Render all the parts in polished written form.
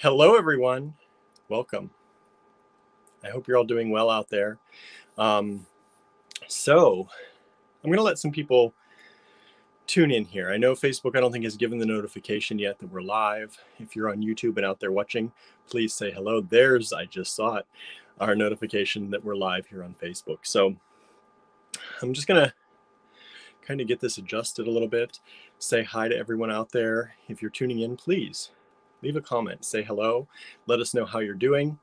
Hello, everyone. Welcome. I hope you're all doing well out there. So I'm going to let some people tune in here. I know Facebook, I don't think, has given the notification yet that we're live. If you're on YouTube and out there watching, please say hello. I just saw it, our notification that we're live here on Facebook. So I'm just going to kind of get this adjusted a little bit. Say hi to everyone out there. If you're tuning in, please leave a comment, say hello, let us know how you're doing.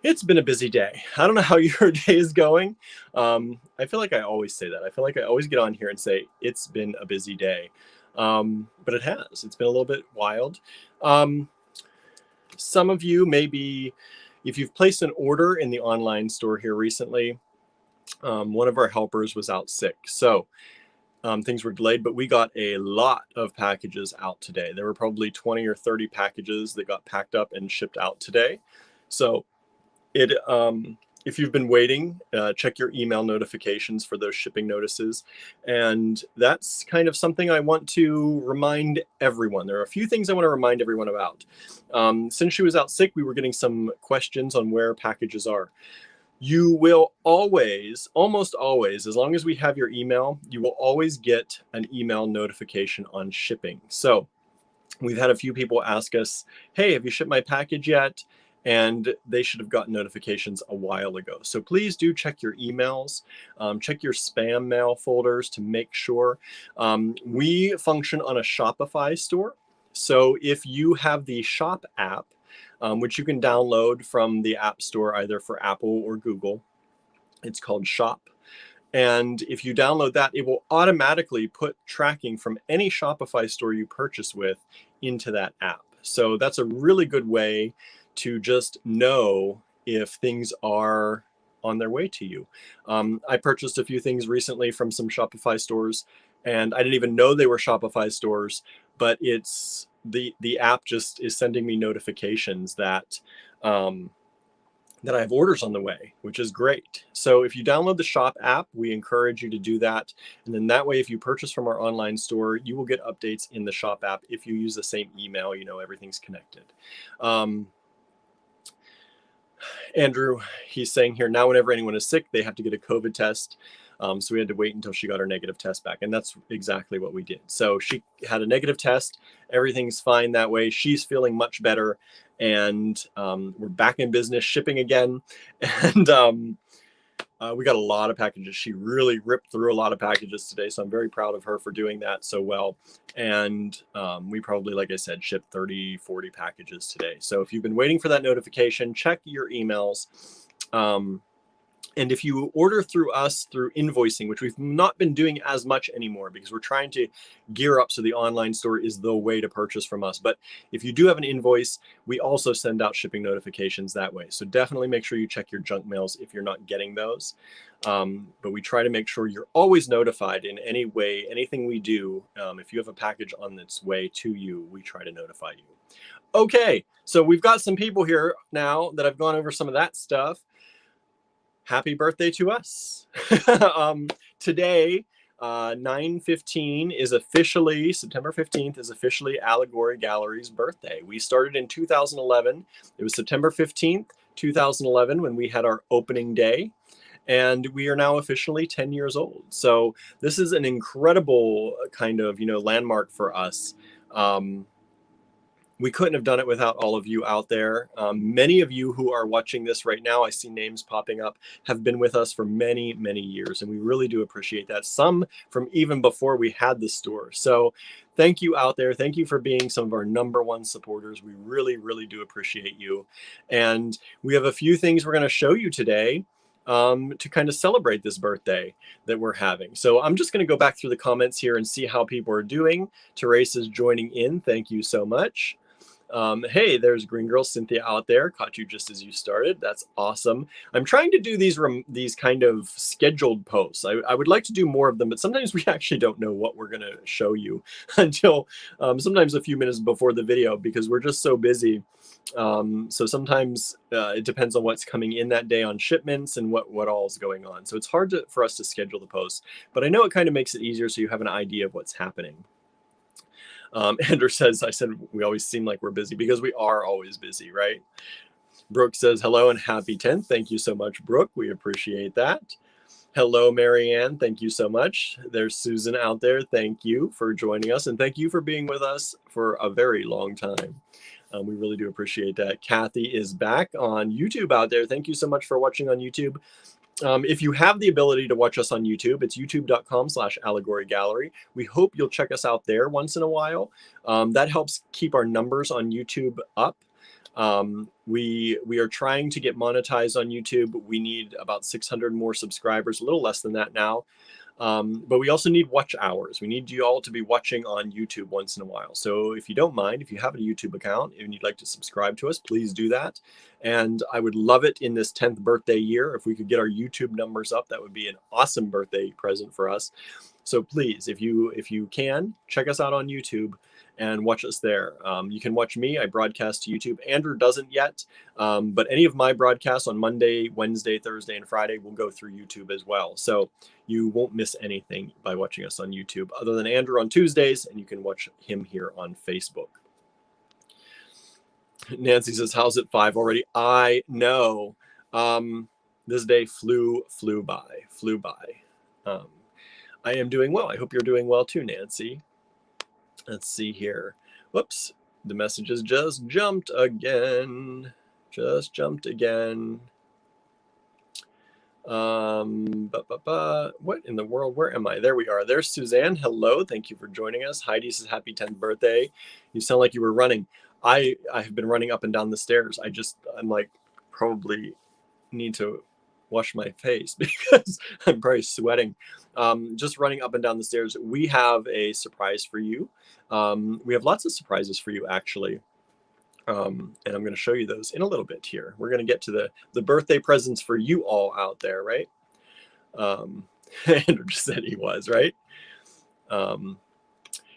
It's been a busy day. I don't know how your day is going. I feel like I always say that. I feel like I always get on here and say, it's been a busy day. But it has. It's been a little bit wild. Some of you maybe, if you've placed an order in the online store here recently, one of our helpers was out sick. So things were delayed, but we got a lot of packages out today. There were probably 20 or 30 packages that got packed up and shipped out today. So if you've been waiting, check your email notifications for those shipping notices. And that's kind of something I want to remind everyone. There are a few things I want to remind everyone about. Since she was out sick, we were getting some questions on where packages are. You will always, almost always, as long as we have your email, you will always get an email notification on shipping. So we've had a few people ask us, hey, have you shipped my package yet? And they should have gotten notifications a while ago. So please do check your emails, check your spam mail folders to make sure. We function on a Shopify store. So if you have the Shop app, which you can download from the App Store, either for Apple or Google, it's called Shop. And if you download that, it will automatically put tracking from any Shopify store you purchase with into that app. So that's a really good way to just know if things are on their way to you. I purchased a few things recently from some Shopify stores, and I didn't even know they were Shopify stores, but it's the app just is sending me notifications that that I have orders on the way, which is great. So if you download the Shop app, we encourage you to do that. And then that way, if you purchase from our online store, you will get updates in the Shop app. If you use the same email, you know, everything's connected. Andrew, he's saying here, now whenever anyone is sick, they have to get a COVID test. So we had to wait until she got her negative test back. And that's exactly what we did. So she had a negative test. Everything's fine that way. She's feeling much better. And we're back in business shipping again. And we got a lot of packages. She really ripped through a lot of packages today. So I'm very proud of her for doing that so well. And we probably, like I said, shipped 30, 40 packages today. So if you've been waiting for that notification, check your emails. And if you order through us through invoicing, which we've not been doing as much anymore because we're trying to gear up so the online store is the way to purchase from us. But if you do have an invoice, we also send out shipping notifications that way. So definitely make sure you check your junk mails if you're not getting those. But we try to make sure you're always notified in any way, anything we do. If you have a package on its way to you, we try to notify you. Okay, so we've got some people here now that I've gone over some of that stuff. Happy birthday to us. Today, 9/15 is officially, September 15th is officially Allegory Gallery's birthday. We started in 2011. It was September 15th, 2011 when we had our opening day. And we are now officially 10 years old. So this is an incredible kind of, landmark for us. We couldn't have done it without all of you out there. Many of you who are watching this right now, I see names popping up, have been with us for many, many years. And we really do appreciate that. Some from even before we had the store. So thank you out there. Thank you for being some of our #1 supporters. We really, really do appreciate you. And we have a few things we're going to show you today to kind of celebrate this birthday that we're having. So I'm just going to go back through the comments here and see how people are doing. Teresa's joining in. Thank you so much. Hey, there's Green Girl Cynthia out there. Caught you just as you started. That's awesome. I'm trying to do these kind of scheduled posts. I would like to do more of them, but sometimes we actually don't know what we're going to show you until sometimes a few minutes before the video because we're just so busy. So sometimes it depends on what's coming in that day on shipments and what all is going on. So it's hard for us to schedule the posts, but I know it kind of makes it easier so you have an idea of what's happening. Andrew says, I said, we always seem like we're busy because we are always busy, right? Brooke says, hello and happy 10th. Thank you so much, Brooke. We appreciate that. Hello, Marianne. Thank you so much. There's Susan out there. Thank you for joining us. And thank you for being with us for a very long time. We really do appreciate that. Kathy is back on YouTube out there. Thank you so much for watching on YouTube. If you have the ability to watch us on YouTube, it's youtube.com/Allegory Gallery. We hope you'll check us out there once in a while. That helps keep our numbers on YouTube up. We are trying to get monetized on YouTube. We need about 600 more subscribers, a little less than that now. But we also need watch hours. We need you all to be watching on YouTube once in a while. So if you don't mind, if you have a YouTube account and you'd like to subscribe to us, please do that. And I would love it in this 10th birthday year. If we could get our YouTube numbers up, that would be an awesome birthday present for us. So please, if you can, check us out on YouTube and watch us there. You can watch me. I broadcast to YouTube. Andrew doesn't yet, but any of my broadcasts on Monday, Wednesday, Thursday, and Friday will go through YouTube as well. So you won't miss anything by watching us on YouTube, other than Andrew on Tuesdays, and you can watch him here on Facebook. Nancy says, how's it 5 already? I know. This day flew by. I am doing well. I hope you're doing well too, Nancy. Let's see here. Whoops. The messages just jumped again. What in the world? Where am I? There we are. There's Suzanne. Hello. Thank you for joining us. Heidi says, happy 10th birthday. You sound like you were running. I have been running up and down the stairs. I'm like, probably need to wash my face because I'm probably sweating. Just running up and down the stairs. We have a surprise for you. We have lots of surprises for you, actually. And I'm going to show you those in a little bit here. We're going to get to the birthday presents for you all out there, right? Andrew just said he was, right?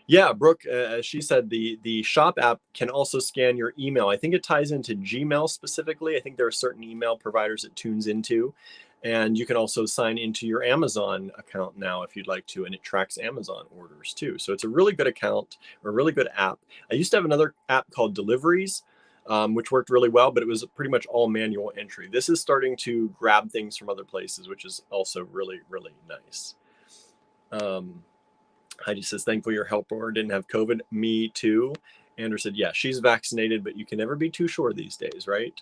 Yeah, Brooke, as she said, the shop app can also scan your email. I think it ties into Gmail specifically. I think there are certain email providers it tunes into. And you can also sign into your Amazon account now if you'd like to, and it tracks Amazon orders too. So it's a really good account, or a really good app. I used to have another app called Deliveries, which worked really well, but it was pretty much all manual entry. This is starting to grab things from other places, which is also really, really nice. Heidi says, thankful your helper didn't have COVID. Me too. Andrew said, yeah, she's vaccinated, but you can never be too sure these days, right?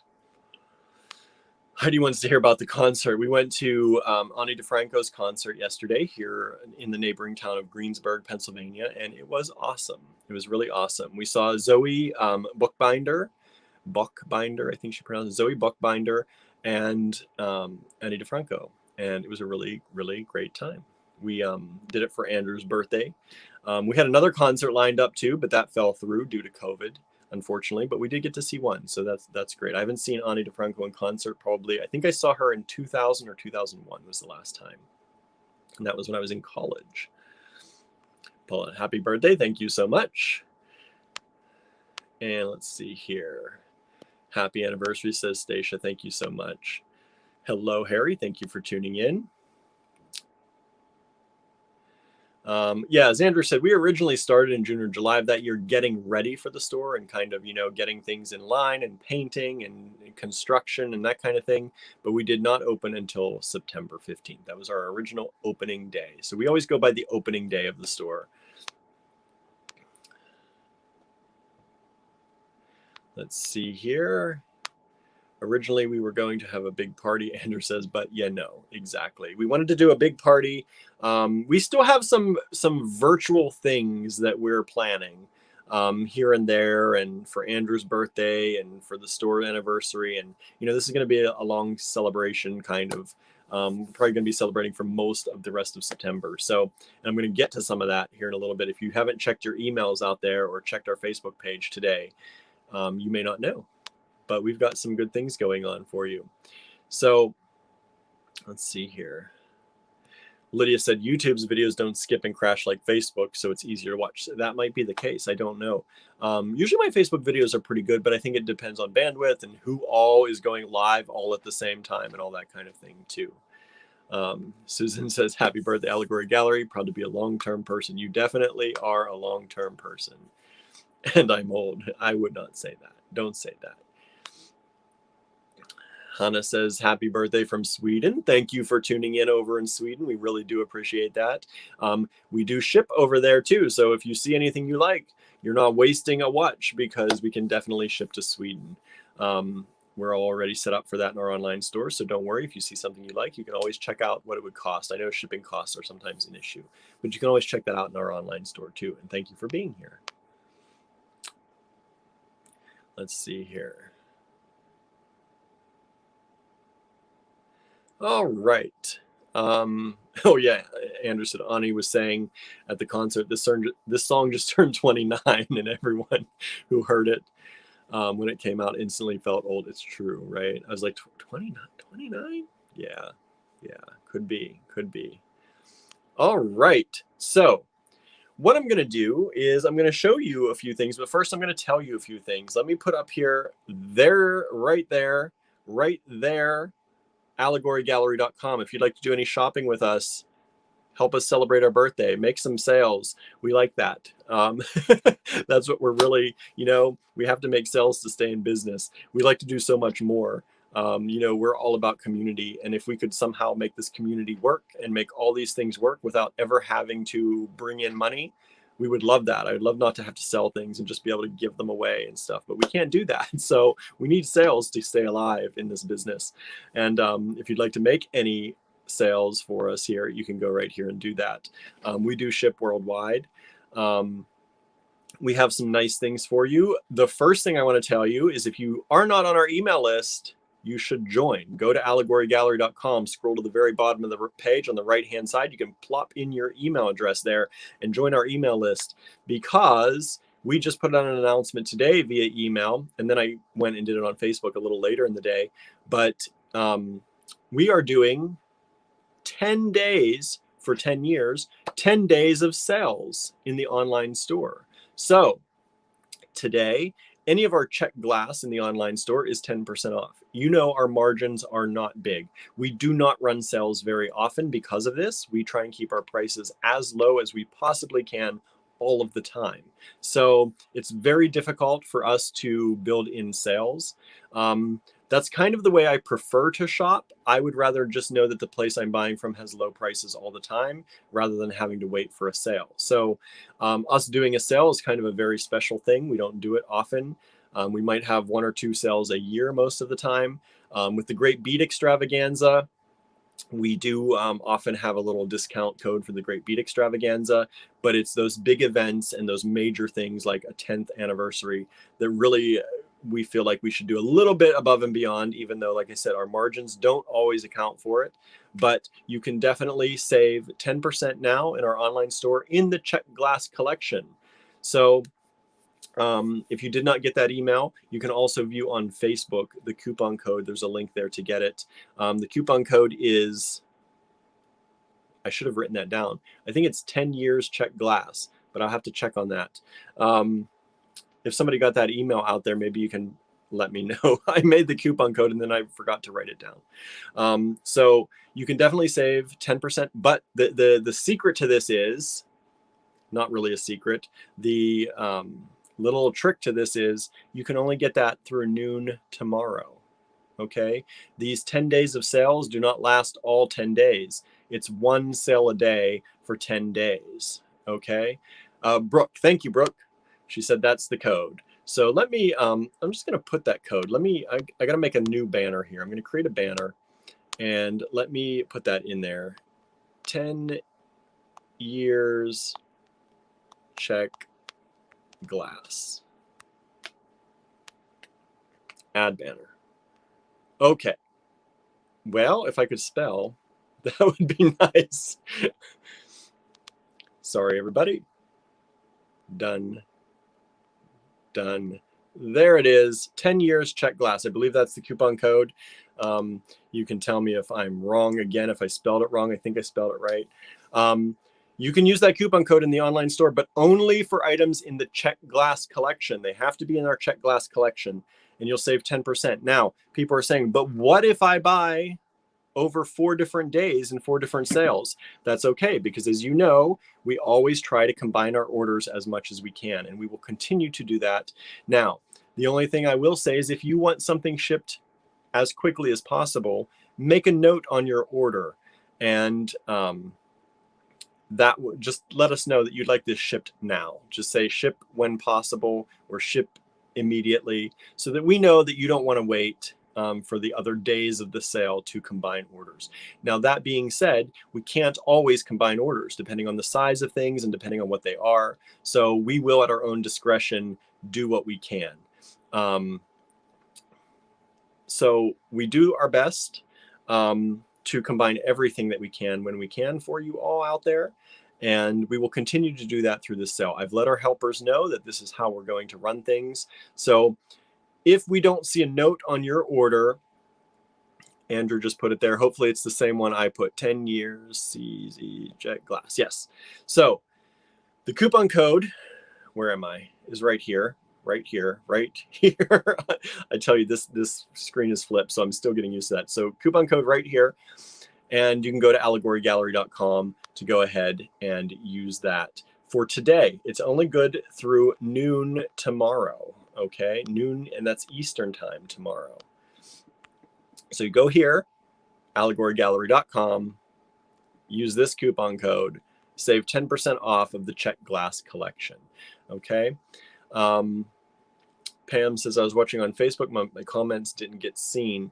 Heidi wants to hear about the concert. We went to Ani Defranco's concert yesterday here in the neighboring town of Greensburg, Pennsylvania, and it was awesome. It was really awesome. We saw Zoe Buchbinder, I think she pronounced it, Zoe Buchbinder, and Ani Defranco, and it was a really, really great time. We did it for Andrew's birthday. We had another concert lined up too, but that fell through due to COVID, unfortunately, but we did get to see one. So that's great. I haven't seen Ani Defranco in concert probably. I think I saw her in 2000 or 2001 was the last time. And that was when I was in college. Paula, happy birthday. Thank you so much. And let's see here. Happy anniversary, says Stacia. Thank you so much. Hello, Harry. Thank you for tuning in. Yeah, as Andrew said, we originally started in June or July of that year getting ready for the store and kind of, getting things in line and painting and construction and that kind of thing. But we did not open until September 15th. That was our original opening day. So we always go by the opening day of the store. Let's see here. Originally, we were going to have a big party, Andrew says, but yeah, no, exactly. We wanted to do a big party. We still have some virtual things that we're planning here and there, and for Andrew's birthday and for the store anniversary. And, this is going to be a long celebration kind of. We're probably going to be celebrating for most of the rest of September. So, and I'm going to get to some of that here in a little bit. If you haven't checked your emails out there or checked our Facebook page today, you may not know. But we've got some good things going on for you. So let's see here. Lydia said YouTube's videos don't skip and crash like Facebook, so it's easier to watch. That might be the case. I don't know. Usually my Facebook videos are pretty good, but I think it depends on bandwidth and who all is going live all at the same time and all that kind of thing too. Susan says, happy birthday, Allegory Gallery. Proud to be a long-term person. You definitely are a long-term person. And I'm old. I would not say that. Don't say that. Hannah says, happy birthday from Sweden. Thank you for tuning in over in Sweden. We really do appreciate that. We do ship over there too. So if you see anything you like, you're not wasting a watch, because we can definitely ship to Sweden. We're already set up for that in our online store. So don't worry, if you see something you like, you can always check out what it would cost. I know shipping costs are sometimes an issue, but you can always check that out in our online store too. And thank you for being here. Let's see here. All right. Oh yeah, Andrew said Ani was saying at the concert, this song just turned 29, and everyone who heard it when it came out instantly felt old. It's true, right? I was like, 29? Yeah, could be. All right. So what I'm going to do is I'm going to show you a few things, but first I'm going to tell you a few things. Let me put up here, right there, allegorygallery.com. If you'd like to do any shopping with us, help us celebrate our birthday, make some sales. We like that. That's what we're really, we have to make sales to stay in business. We like to do so much more. We're all about community. And if we could somehow make this community work and make all these things work without ever having to bring in money, we would love that. I would love not to have to sell things and just be able to give them away and stuff, but we can't do that. So we need sales to stay alive in this business. And if you'd like to make any sales for us here, you can go right here and do that. We do ship worldwide. We have some nice things for you. The first thing I want to tell you is, if you are not on our email list, you should join. Go to allegorygallery.com, scroll to the very bottom of the page on the right-hand side. You can plop in your email address there and join our email list, because we just put out an announcement today via email, and then I went and did it on Facebook a little later in the day. But we are doing 10 days for 10 years, 10 days of sales in the online store. So today, any of our Czech glass in the online store is 10% off. Our margins are not big. We do not run sales very often because of this. We try and keep our prices as low as we possibly can all of the time. So it's very difficult for us to build in sales. That's kind of the way I prefer to shop. I would rather just know that the place I'm buying from has low prices all the time, rather than having to wait for a sale. So us doing a sale is kind of a very special thing. We don't do it often. We might have 1 or 2 sales a year most of the time. With the Great Beat Extravaganza, we do often have a little discount code for the Great Beat Extravaganza, but it's those big events and those major things like a 10th anniversary that really we feel like we should do a little bit above and beyond, even though, like I said, our margins don't always account for it. But you can definitely save 10% now in our online store in the Czech glass collection. So if you did not get that email, you can also view on Facebook the coupon code. There's a link there to get it. The coupon code is, I should have written that down. I think it's 10 years Czech glass, but I'll have to check on that. If somebody got that email out there, maybe you can let me know. I made the coupon code and then I forgot to write it down. So you can definitely save 10%, but the secret to this is not really a secret. The little trick to this is you can only get that through noon tomorrow. Okay, these 10 days of sales do not last all 10 days. It's 1 sale a day for 10 days. Okay, Brooke, thank you, Brooke. She said that's the code. So let me, I'm just going to put that code. I got to make a new banner here. I'm going to create a banner and let me put that in there. 10 years Czech glass. Add banner. Okay. Well, if I could spell, that would be nice. Sorry, everybody. Done. There it is. 10 years Czech glass. I believe that's the coupon code. You can tell me if I'm wrong again, if I spelled it wrong. I think I spelled it right. You can use that coupon code in the online store, but only for items in the Czech glass collection. They have to be in our Czech glass collection, and you'll save 10%. Now, people are saying, but what if I buy over 4 different days and 4 different sales, that's okay, because as you know, we always try to combine our orders as much as we can, and we will continue to do that. Now, the only thing I will say is if you want something shipped as quickly as possible, make a note on your order, and that would just let us know that you'd like this shipped now. Just say ship when possible or ship immediately, so that we know that you don't want to wait for the other days of the sale to combine orders. Now, that being said, we can't always combine orders depending on the size of things and depending on what they are. So we will, at our own discretion, do what we can. So we do our best to combine everything that we can when we can for you all out there. And we will continue to do that through this sale. I've let our helpers know that this is how we're going to run things. So if we don't see a note on your order, Andrew just put it there. Hopefully it's the same one I put, 10 years, CZ Jet Glass. Yes. So the coupon code, where am I? Is right here. Right here. I tell you, this screen is flipped, so I'm still getting used to that. So coupon code right here, and you can go to allegorygallery.com to go ahead and use that for today. It's only good through noon tomorrow, okay? Noon, and that's Eastern time tomorrow. So you go here, allegorygallery.com, use this coupon code, save 10% off of the Czech glass collection, okay? Pam says, I was watching on Facebook, my comments didn't get seen.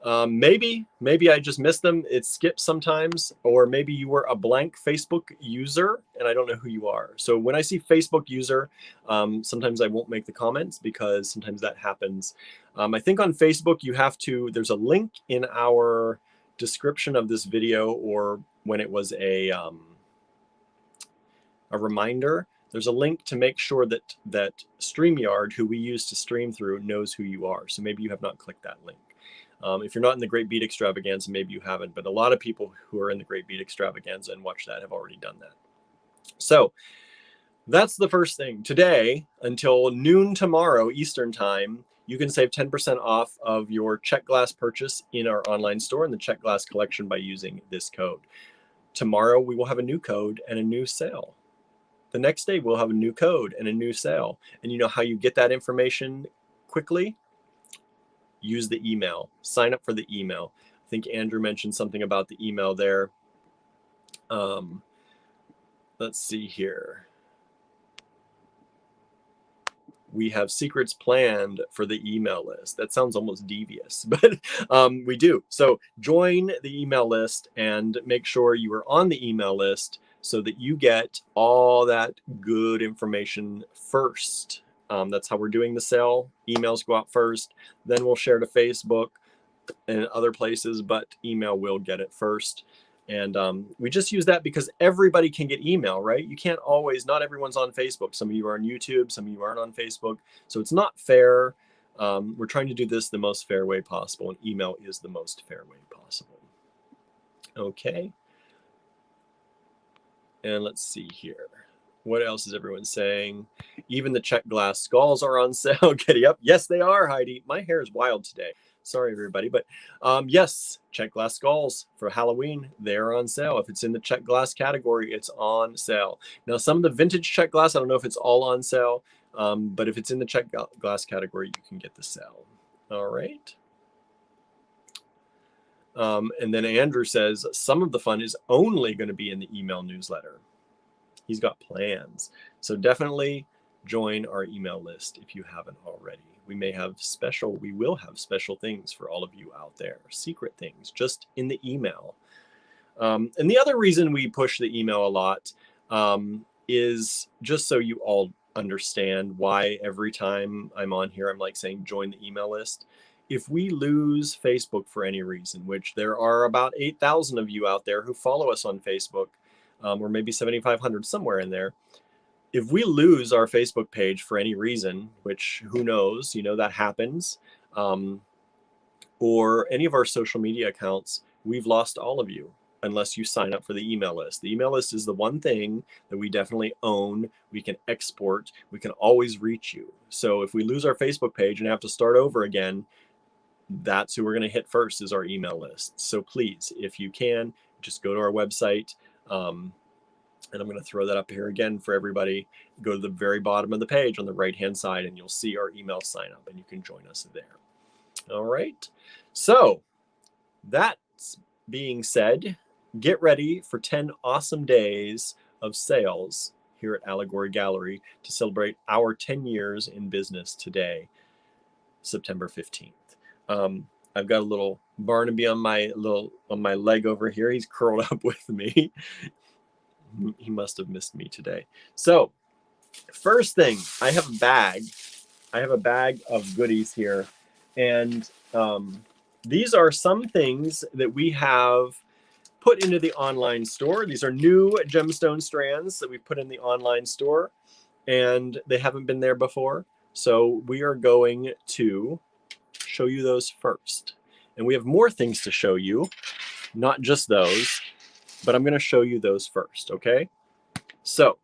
Maybe I just missed them. It skips sometimes, or maybe you were a blank Facebook user and I don't know who you are. So when I see Facebook user, sometimes I won't make the comments because sometimes that happens. I think on Facebook you have to, there's a link in our description of this video, or when it was a reminder, there's a link to make sure that StreamYard, who we use to stream through, knows who you are. So maybe you have not clicked that link. If you're not in the Great Beat Extravaganza, maybe you haven't, but a lot of people who are in the Great Beat Extravaganza and watch that have already done that. So that's the first thing. Today, until noon tomorrow, Eastern time, you can save 10% off of your Czech glass purchase in our online store in the Czech glass collection by using this code. Tomorrow, we will have a new code and a new sale. The next day, we'll have a new code and a new sale. And you know how you get that information quickly? Use the email. Sign up for the email. I think Andrew mentioned something about the email there. Let's see here. We have secrets planned for the email list. That sounds almost devious, but we do. So join the email list and make sure you are on the email list so that you get all that good information first. That's how we're doing the sale. Emails go out first, then we'll share to Facebook and other places, but email will get it first. And we just use that because everybody can get email, right? You can't always, not everyone's on Facebook. Some of you are on YouTube, some of you aren't on Facebook. So it's not fair. We're trying to do this the most fair way possible, and email is the most fair way possible. Okay. And let's see here. What else is everyone saying? Even the Czech glass skulls are on sale. Giddy up. Yes, they are, Heidi. My hair is wild today. Sorry, everybody. But yes, Czech glass skulls for Halloween, they're on sale. If it's in the Czech glass category, it's on sale. Now, some of the vintage Czech glass, I don't know if it's all on sale, but if it's in the Czech glass category, you can get the sale. All right. And then Andrew says, some of the fun is only going to be in the email newsletter. He's got plans. So definitely join our email list if you haven't already. We will have special things for all of you out there, secret things just in the email. And the other reason we push the email a lot is just so you all understand why every time I'm on here, I'm like saying, join the email list. If we lose Facebook for any reason, which there are about 8,000 of you out there who follow us on Facebook, or maybe 7,500, somewhere in there. If we lose our Facebook page for any reason, which who knows, you know, that happens, or any of our social media accounts, we've lost all of you unless you sign up for the email list. The email list is the one thing that we definitely own. We can export. We can always reach you. So if we lose our Facebook page and have to start over again, that's who we're going to hit first, is our email list. So please, if you can, just go to our website. And I'm going to throw that up here again for everybody. Go to the very bottom of the page on the right-hand side, and you'll see our email sign up, and you can join us there. All right. So that being said, get ready for 10 awesome days of sales here at Allegory Gallery to celebrate our 10 years in business today, September 15th. I've got a little Barnaby on my leg over here. He's curled up with me. He must have missed me today. So first thing, I have a bag. I have a bag of goodies here. And these are some things that we have put into the online store. These are new gemstone strands that we put in the online store, and they haven't been there before. So we are going to show you those first. And we have more things to show you, not just those, but I'm going to show you those first, okay? So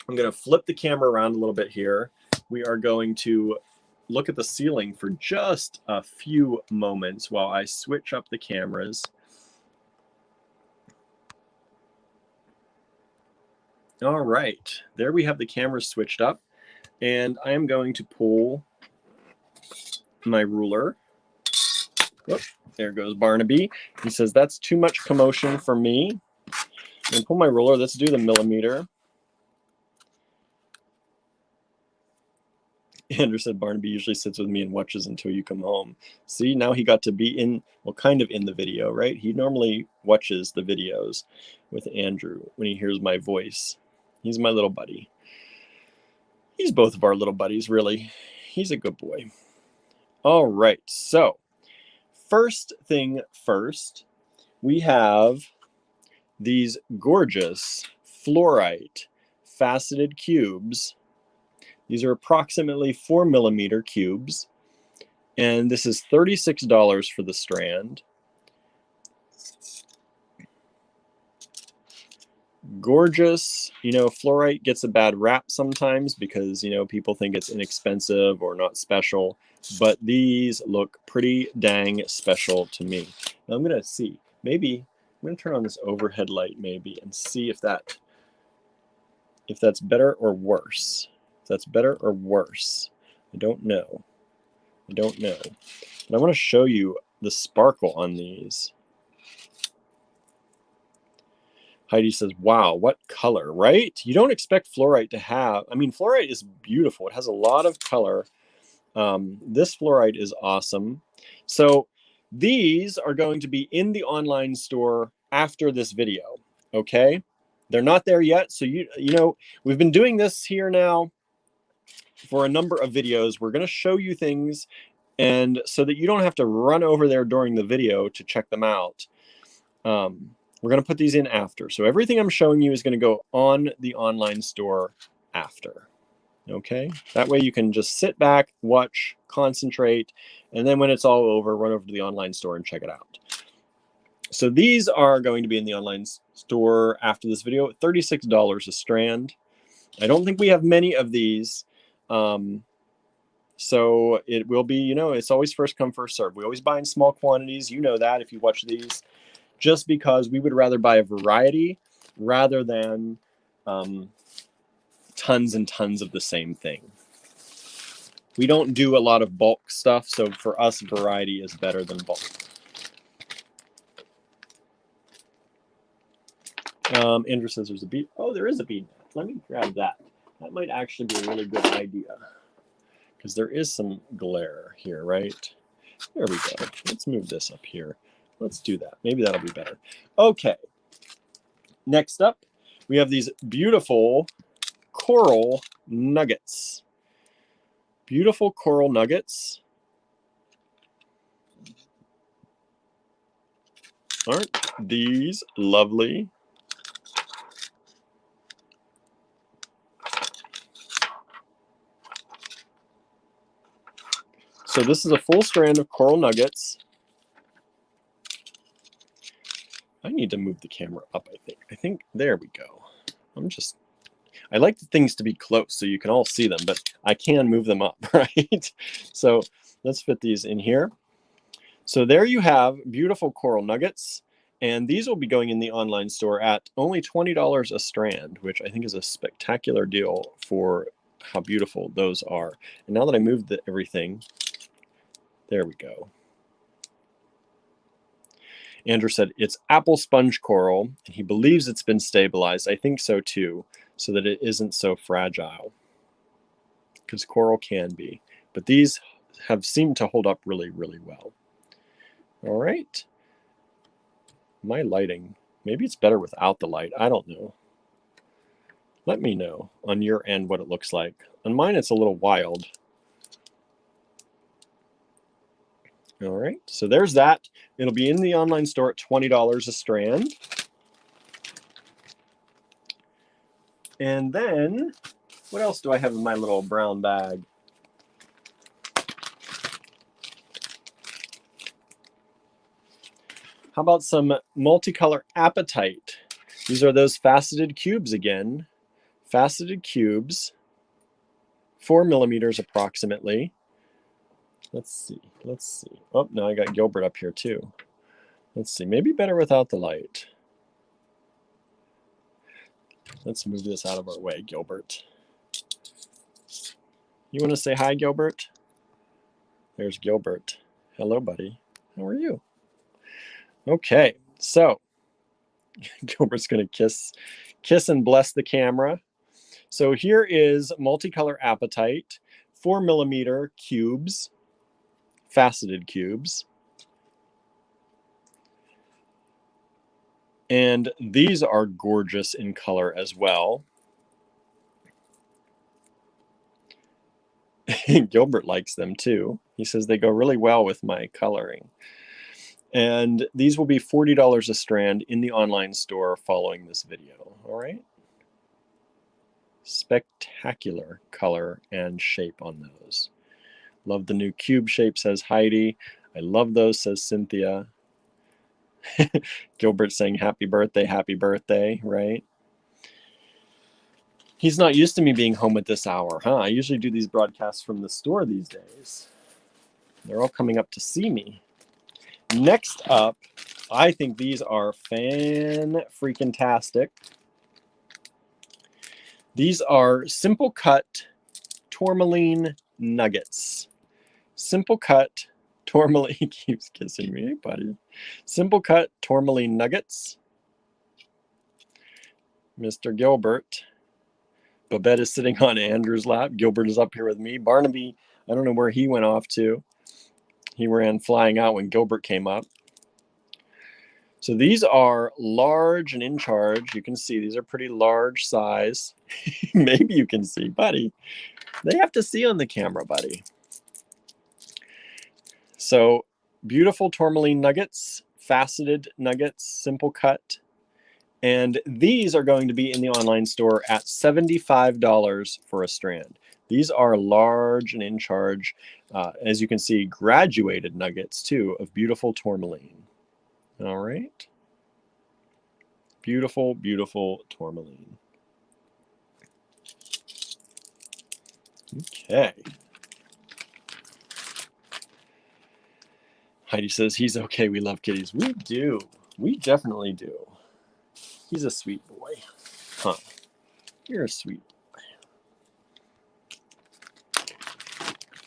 I'm going to flip the camera around a little bit here. We are going to look at the ceiling for just a few moments while I switch up the cameras. All right, there we have the cameras switched up, and I am going to pull my ruler. Whoop, there goes Barnaby. He says, that's too much commotion for me. I'm going to pull my ruler. Let's do the millimeter. Andrew said Barnaby usually sits with me and watches until you come home. See, now he got to be in, well, kind of in the video, right? He normally watches the videos with Andrew when he hears my voice. He's my little buddy. He's both of our little buddies, really. He's a good boy. All right, so first thing first, we have these gorgeous fluorite faceted cubes. These are approximately 4 millimeter cubes, and this is $36 for the strand. Gorgeous. You know, fluorite gets a bad rap sometimes because, you know, people think it's inexpensive or not special, but these look pretty dang special to me. Now I'm going to see, maybe I'm going to turn on this overhead light maybe and see if that's better or worse. If that's better or worse. I don't know. I don't know. But I want to show you the sparkle on these. Heidi says, wow, what color, right? You don't expect fluorite to have, I mean, fluorite is beautiful. It has a lot of color. This fluorite is awesome. So these are going to be in the online store after this video, okay? They're not there yet. So, you know, we've been doing this here now for a number of videos. We're going to show you things, and so that you don't have to run over there during the video to check them out. We're going to put these in after. So everything I'm showing you is going to go on the online store after. Okay? That way you can just sit back, watch, concentrate, and then when it's all over, run over to the online store and check it out. So these are going to be in the online store after this video, $36 a strand. I don't think we have many of these. So it will be, you know, it's always first come, first serve. We always buy in small quantities. You know that if you watch these. Just because we would rather buy a variety rather than tons and tons of the same thing. We don't do a lot of bulk stuff, so for us, variety is better than bulk. Andrew says there's a bead. Oh, there is a bead. Let me grab that. That might actually be a really good idea because there is some glare here, right? There we go. Let's move this up here. Let's do that. Maybe that'll be better. Okay. Next up, we have these beautiful coral nuggets. Beautiful coral nuggets. Aren't these lovely? So this is a full strand of coral nuggets. I need to move the camera up, I think there we go. I like the things to be close so you can all see them, but I can move them up, right? So let's fit these in here. So there you have beautiful coral nuggets. And these will be going in the online store at only $20 a strand, which I think is a spectacular deal for how beautiful those are. And now that I moved everything, there we go. Andrew said it's apple sponge coral, and he believes it's been stabilized. I think so too, so that it isn't so fragile, because coral can be. But these have seemed to hold up really, really well. All right. My lighting, maybe it's better without the light. I don't know. Let me know on your end what it looks like. On mine, it's a little wild. All right, so there's that. It'll be in the online store at $20 a strand. And then, what else do I have in my little brown bag? How about some multicolor apatite? These are those faceted cubes again. Faceted cubes, 4 millimeters approximately. Let's see. Oh, no, I got Gilbert up here too. Let's see, maybe better without the light. Let's move this out of our way, Gilbert. You want to say hi, Gilbert? There's Gilbert. Hello, buddy. How are you? Okay, so Gilbert's going to kiss and bless the camera. So here is multicolor apatite, 4 millimeter cubes, faceted cubes. And these are gorgeous in color as well. Gilbert likes them too. He says they go really well with my coloring. And these will be $40 a strand in the online store following this video. All right. Spectacular color and shape on those. Love the new cube shape, says Heidi. I love those, says Cynthia. Gilbert saying happy birthday, right? He's not used to me being home at this hour, huh? I usually do these broadcasts from the store these days. They're all coming up to see me. Next up, I think these are fan-freaking-tastic. These are simple cut Tourmaline Nuggets. Simple cut Tourmaline, he keeps kissing me, buddy. Simple cut Tourmaline Nuggets. Mr. Gilbert. Babette is sitting on Andrew's lap. Gilbert is up here with me. Barnaby, I don't know where he went off to. He ran flying out when Gilbert came up. So these are large and in charge. You can see these are pretty large size. Maybe you can see, buddy. They have to see on the camera, buddy. So beautiful tourmaline nuggets, faceted nuggets, simple cut. And these are going to be in the online store at $75 for a strand. These are large and in charge, as you can see, graduated nuggets too of beautiful tourmaline. All right. Beautiful, beautiful tourmaline. Okay. Heidi says, he's okay. We love kitties. We do. We definitely do. He's a sweet boy. Huh. You're a sweet boy.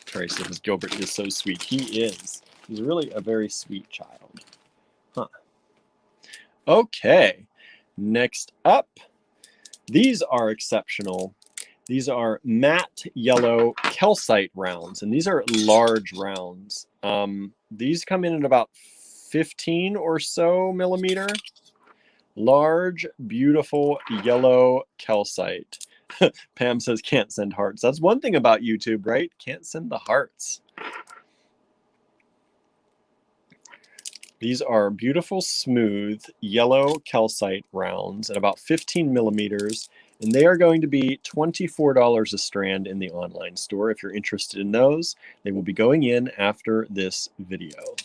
Terry says, Gilbert is so sweet. He is. He's really a very sweet child. Huh. Okay. Next up, these are exceptional. These are matte yellow calcite rounds, and these are large rounds. These come in at about 15 or so millimeter. Large, beautiful yellow calcite. Pam says, can't send hearts. That's one thing about YouTube, right? Can't send the hearts. These are beautiful, smooth, yellow calcite rounds at about 15 millimeters, and they are going to be $24 a strand in the online store. If you're interested in those, they will be going in after this video.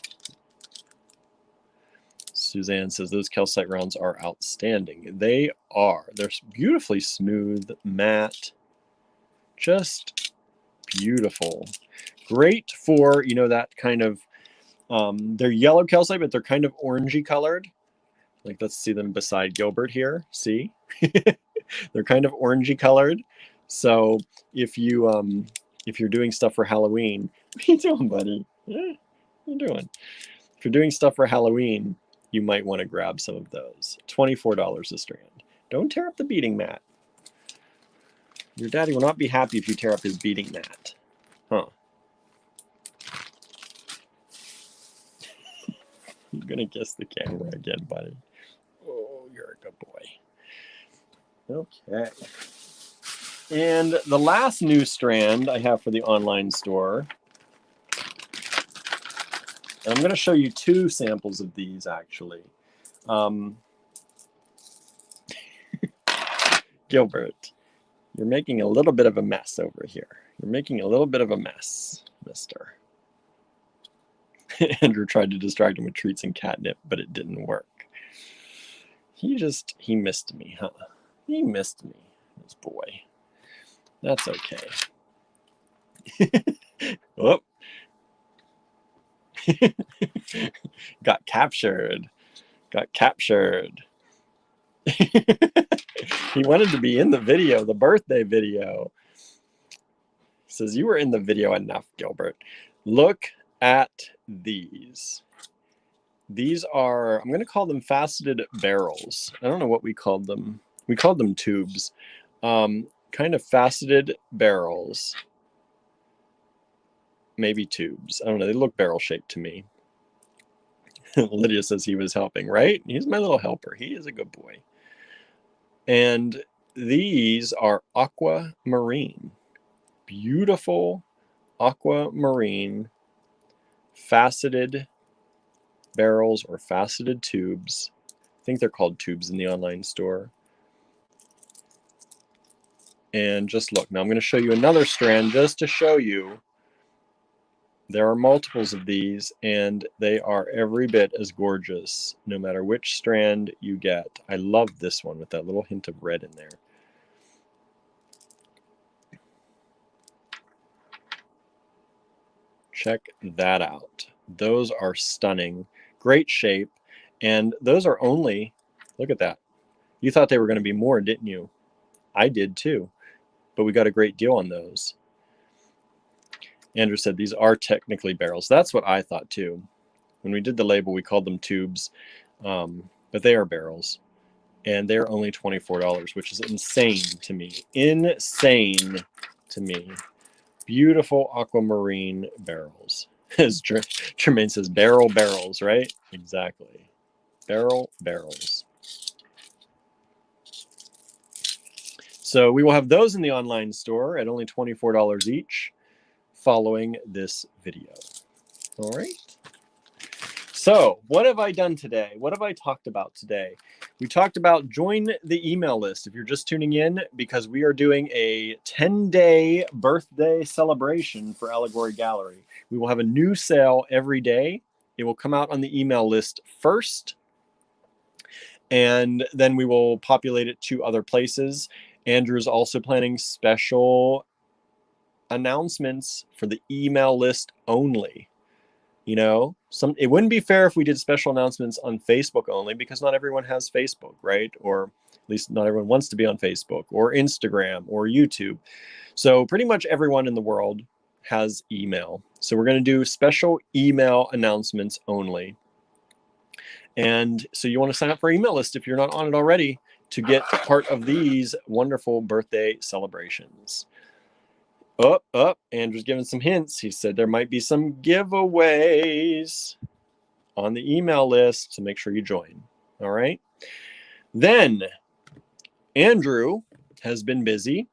Suzanne says those calcite rounds are outstanding. They are. They're beautifully smooth, matte, just beautiful. Great for, you know, that kind of They're yellow calcite, but they're kind of orangey colored. Like, let's see them beside Gilbert here. See? They're kind of orangey colored. So if you're doing stuff for Halloween, what are you doing, buddy? What are you doing? If you're doing stuff for Halloween, you might want to grab some of those. $24 a strand. Don't tear up the beading mat. Your daddy will not be happy if you tear up his beading mat. Huh. You're gonna kiss the camera again, buddy. Oh, you're a good boy. Okay. And the last new strand I have for the online store, and I'm going to show you 2 samples of these, actually. Gilbert, you're making a little bit of a mess over here. You're making a little bit of a mess, mister. Andrew tried to distract him with treats and catnip, but it didn't work. He missed me, huh? He missed me, this boy. That's okay. Oh. Got captured. Got captured. He wanted to be in the video, the birthday video. Says, you were in the video enough, Gilbert. Look at these. These are, I'm going to call them faceted barrels. I don't know what we called them. We called them tubes. Kind of faceted barrels. Maybe tubes. I don't know. They look barrel shaped to me. Lydia says he was helping, right? He's my little helper. He is a good boy. And these are aquamarine. Beautiful aquamarine faceted barrels or faceted tubes. I think they're called tubes in the online store. And just look. Now I'm going to show you another strand just to show you. There are multiples of these, and they are every bit as gorgeous, no matter which strand you get. I love this one with that little hint of red in there. Check that out. Those are stunning. Great shape. And those are only, look at that. You thought they were going to be more, didn't you? I did too. But we got a great deal on those. Andrew said these are technically barrels. That's what I thought too. When we did the label, we called them tubes, but they are barrels. And they're only $24, which is insane to me. Insane to me. Beautiful aquamarine barrels. As Tremaine says, barrels, right? Exactly. Barrels. So we will have those in the online store at only $24 each following this video. All right. So what have I done today? What have I talked about today? We talked about join the email list if you're just tuning in, because we are doing a 10-day birthday celebration for Allegory Gallery. We will have a new sale every day. It will come out on the email list first, and then we will populate it to other places. Andrew's also planning special announcements for the email list only. You know, it wouldn't be fair if we did special announcements on Facebook only, because not everyone has Facebook, right? Or at least not everyone wants to be on Facebook or Instagram or YouTube. So pretty much everyone in the world has email. So we're going to do special email announcements only. And so you want to sign up for email list if you're not on it already to get part of these wonderful birthday celebrations. Andrew's giving some hints. He said there might be some giveaways on the email list, so make sure you join. All right. Then Andrew has been busy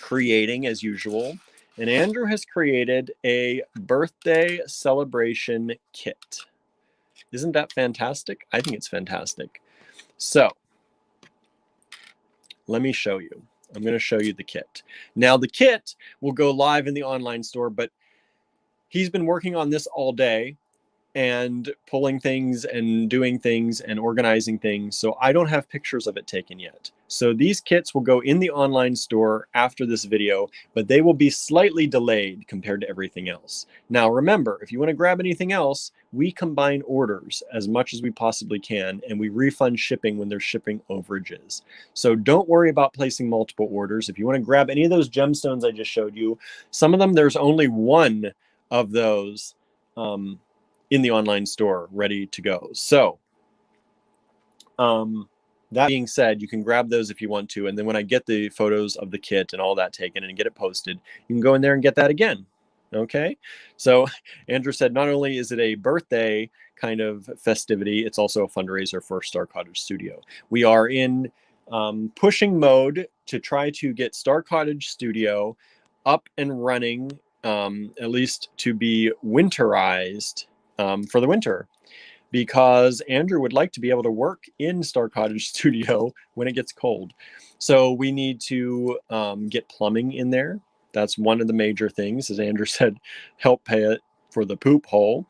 creating as usual, and Andrew has created a birthday celebration kit. Isn't that fantastic? I think it's fantastic. So let me show you. I'm going to show you the kit. Now, the kit will go live in the online store, but he's been working on this all day, and pulling things and doing things and organizing things. So I don't have pictures of it taken yet. So these kits will go in the online store after this video, but they will be slightly delayed compared to everything else. Now remember, if you want to grab anything else, we combine orders as much as we possibly can, and we refund shipping when there's shipping overages. So don't worry about placing multiple orders. If you want to grab any of those gemstones I just showed you, some of them, there's only one of those in the online store ready to go. So that being said, you can grab those if you want to, and then when I get the photos of the kit and all that taken and get it posted, you can go in there and get that again. Okay, so Andrew said not only is it a birthday kind of festivity, it's also a fundraiser for Star Cottage Studio. We are in pushing mode to try to get Star Cottage Studio up and running, at least to be winterized for the winter, because Andrew would like to be able to work in Star Cottage Studio when it gets cold. So we need to get plumbing in there. That's one of the major things, as Andrew said, help pay it for the poop hole.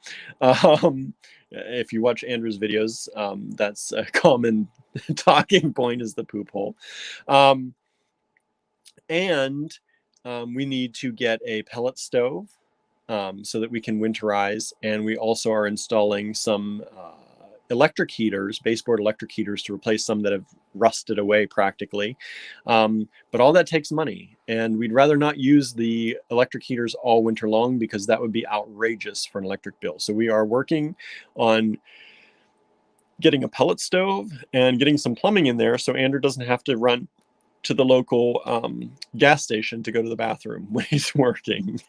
If you watch Andrew's videos, that's a common talking point, is the poop hole. And we need to get a pellet stove so that we can winterize. And we also are installing some electric heaters, baseboard electric heaters, to replace some that have rusted away practically. But all that takes money, and we'd rather not use the electric heaters all winter long because that would be outrageous for an electric bill. So we are working on getting a pellet stove and getting some plumbing in there so Andrew doesn't have to run to the local gas station to go to the bathroom when he's working,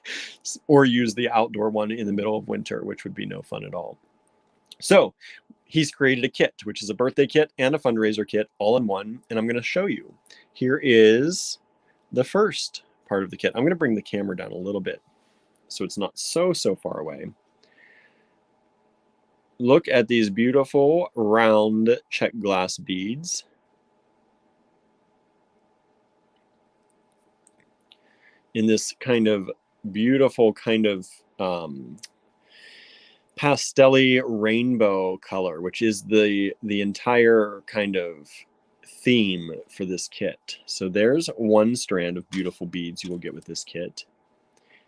or use the outdoor one in the middle of winter, which would be no fun at all. So he's created a kit, which is a birthday kit and a fundraiser kit all in one, and I'm going to show you. Here is the first part of the kit. I'm going to bring the camera down a little bit so it's not so far away. Look at these beautiful round Czech glass beads. In this kind of beautiful kind of pastel-y rainbow color, which is the entire kind of theme for this kit. So there's one strand of beautiful beads you will get with this kit.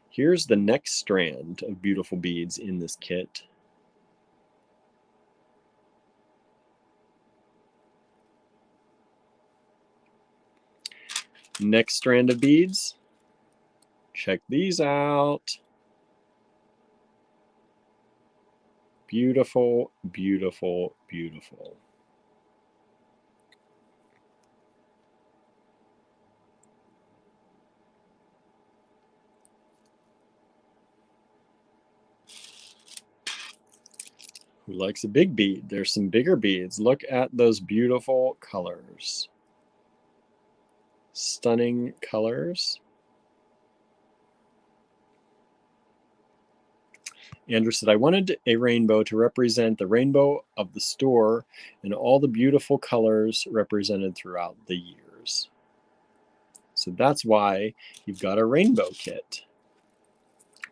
Here's the next strand of beautiful beads in this kit. Next strand of beads. Check these out. Beautiful, beautiful, beautiful. Who likes a big bead? There's some bigger beads. Look at those beautiful colors. Stunning colors. Andrew said, I wanted a rainbow to represent the rainbow of the store and all the beautiful colors represented throughout the years. So that's why you've got a rainbow kit.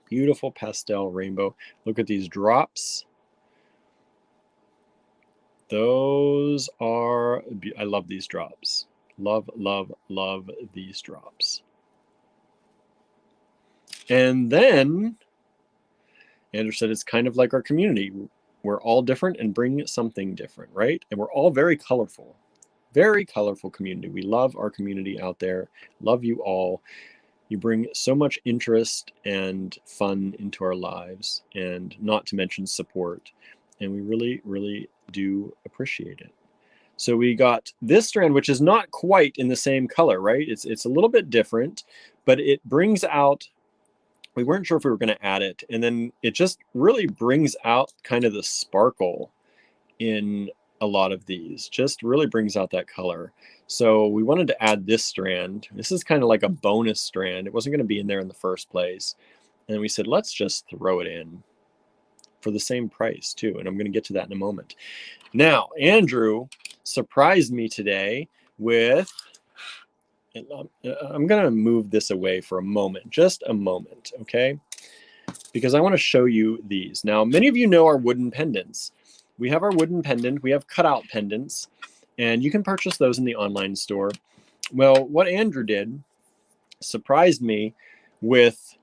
Beautiful pastel rainbow. Look at these drops. Those are, I love these drops. Love, love, love these drops. And then Andrew said, it's kind of like our community. We're all different and bring something different, right? And we're all very colorful community. We love our community out there. Love you all. You bring so much interest and fun into our lives, and not to mention support. And we really, really do appreciate it. So we got this strand, which is not quite in the same color, right? It's a little bit different, but it brings out, we weren't sure if we were going to add it. And then it just really brings out kind of the sparkle in a lot of these, just really brings out that color. So we wanted to add this strand. This is kind of like a bonus strand. It wasn't going to be in there in the first place. And we said, let's just throw it in for the same price too. And I'm going to get to that in a moment. Now, Andrew surprised me today with, I'm going to move this away for a moment, just a moment, okay? because I want to show you these. Now, many of you know our wooden pendants. We have our wooden pendant, we have cutout pendants, and you can purchase those in the online store. Well, what Andrew did surprised me with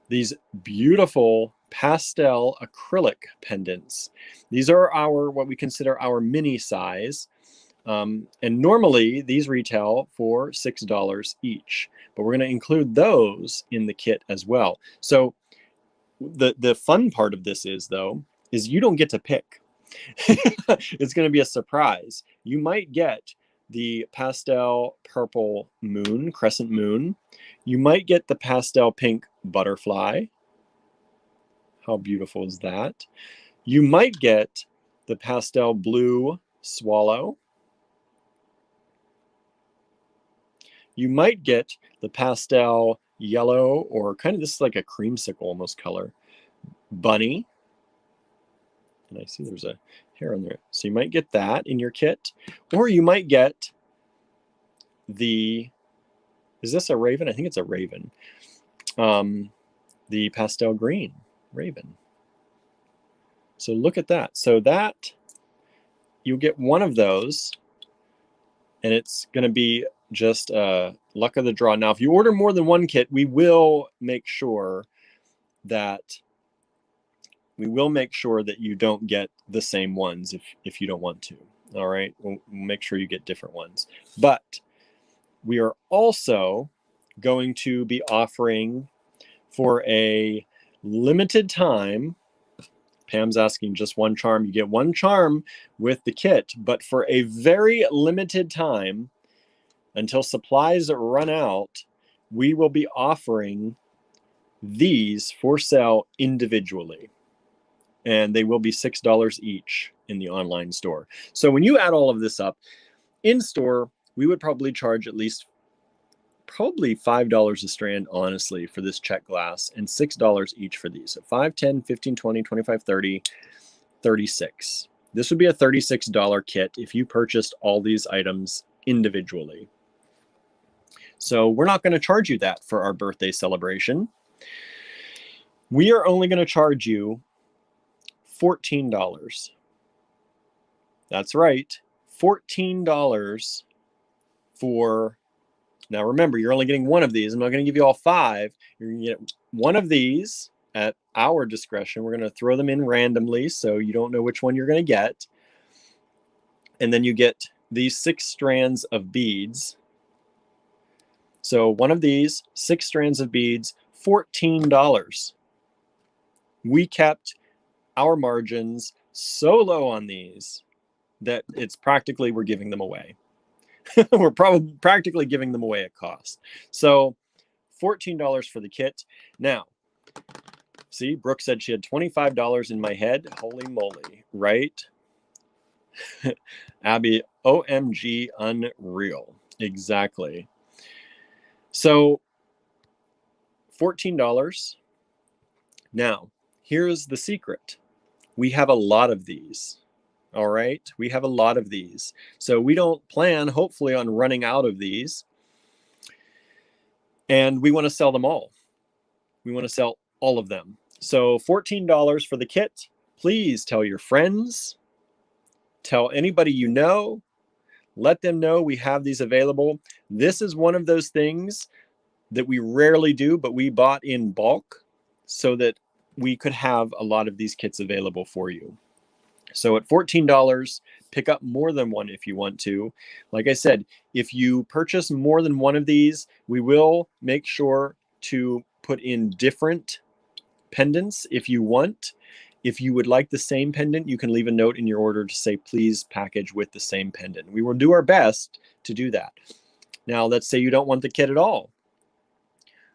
these beautiful pastel acrylic pendants. These are our, what we consider our mini size. And normally these retail for $6 each, but we're going to include those in the kit as well. So the fun part of this is, though, is you don't get to pick. It's going to be a surprise. You might get the pastel purple moon, crescent moon. You might get the pastel pink butterfly. How beautiful is that? You might get the pastel blue swallow. You might get the pastel yellow, or kind of, this is like a creamsicle almost color, bunny. And I see there's a hair on there. So you might get that in your kit. Or you might get the, is this a raven? I think it's a raven. The pastel green raven. So look at that. So that, you'll get one of those, and it's going to be just luck of the draw. Now, if you order more than one kit, we will make sure that you don't get the same ones if you don't want to. All right, we'll make sure you get different ones. But we are also going to be offering, for a limited time, Pam's asking just one charm. You get one charm with the kit, but for a very limited time, until supplies run out, we will be offering these for sale individually. And they will be $6 each in the online store. So when you add all of this up, in store, we would probably charge at least probably $5 a strand, honestly, for this Czech glass, and $6 each for these. So 5, 10, 15, 20, 25, 30, 36. This would be a $36 kit if you purchased all these items individually. So we're not going to charge you that for our birthday celebration. We are only going to charge you $14. That's right, $14 for, now remember, you're only getting one of these. I'm not going to give you all 5. You're going to get one of these at our discretion. We're going to throw them in randomly, so you don't know which one you're going to get. And then you get these 6 strands of beads. So one of these, 6 strands of beads, $14. We kept our margins so low on these that it's practically, we're giving them away. We're probably practically giving them away at cost. So $14 for the kit. Now, see, Brooke said she had $25 in my head. Holy moly, right? Abby, OMG, unreal. Exactly. So $14. Now, here's the secret. We have a lot of these. All right, we have a lot of these. So we don't plan, hopefully, on running out of these. And we want to sell them all. We want to sell all of them. So $14 for the kit. Please tell your friends. Tell anybody you know. Let them know we have these available. This is one of those things that we rarely do, but we bought in bulk so that we could have a lot of these kits available for you. So at $14, pick up more than one if you want to. Like I said, if you purchase more than one of these, we will make sure to put in different pendants if you want. If you would like the same pendant, you can leave a note in your order to say, please package with the same pendant. We will do our best to do that. Now, let's say you don't want the kit at all.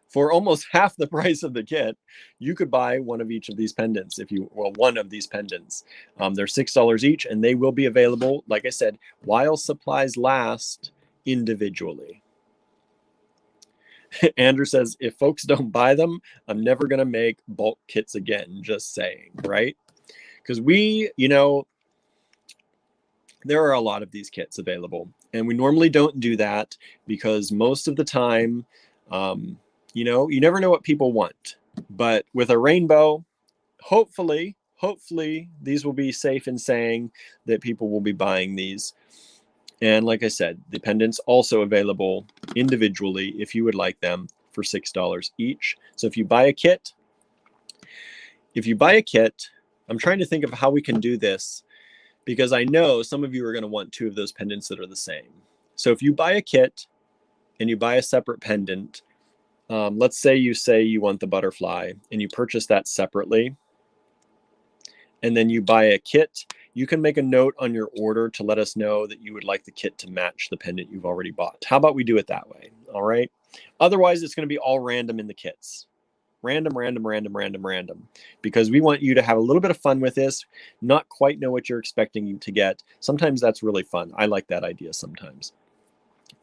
For almost half the price of the kit, you could buy one of each of these pendants. One of these pendants. They're $6 each, and they will be available, like I said, while supplies last, individually. Andrew says, if folks don't buy them, I'm never going to make bulk kits again. Just saying, right? Because there are a lot of these kits available, and we normally don't do that because most of the time, you never know what people want. But with a rainbow, hopefully these will be safe in saying that people will be buying these. And like I said, the pendants also available individually if you would like them for $6 each. So if you buy a kit, I'm trying to think of how we can do this, because I know some of you are going to want 2 of those pendants that are the same. So if you buy a kit and you buy a separate pendant, let's say you want the butterfly and you purchase that separately, and then you buy a kit, you can make a note on your order to let us know that you would like the kit to match the pendant you've already bought. How about we do it that way? All right. Otherwise, it's going to be all random in the kits. Random, because we want you to have a little bit of fun with this, not quite know what you're expecting to get. Sometimes that's really fun. I like that idea sometimes.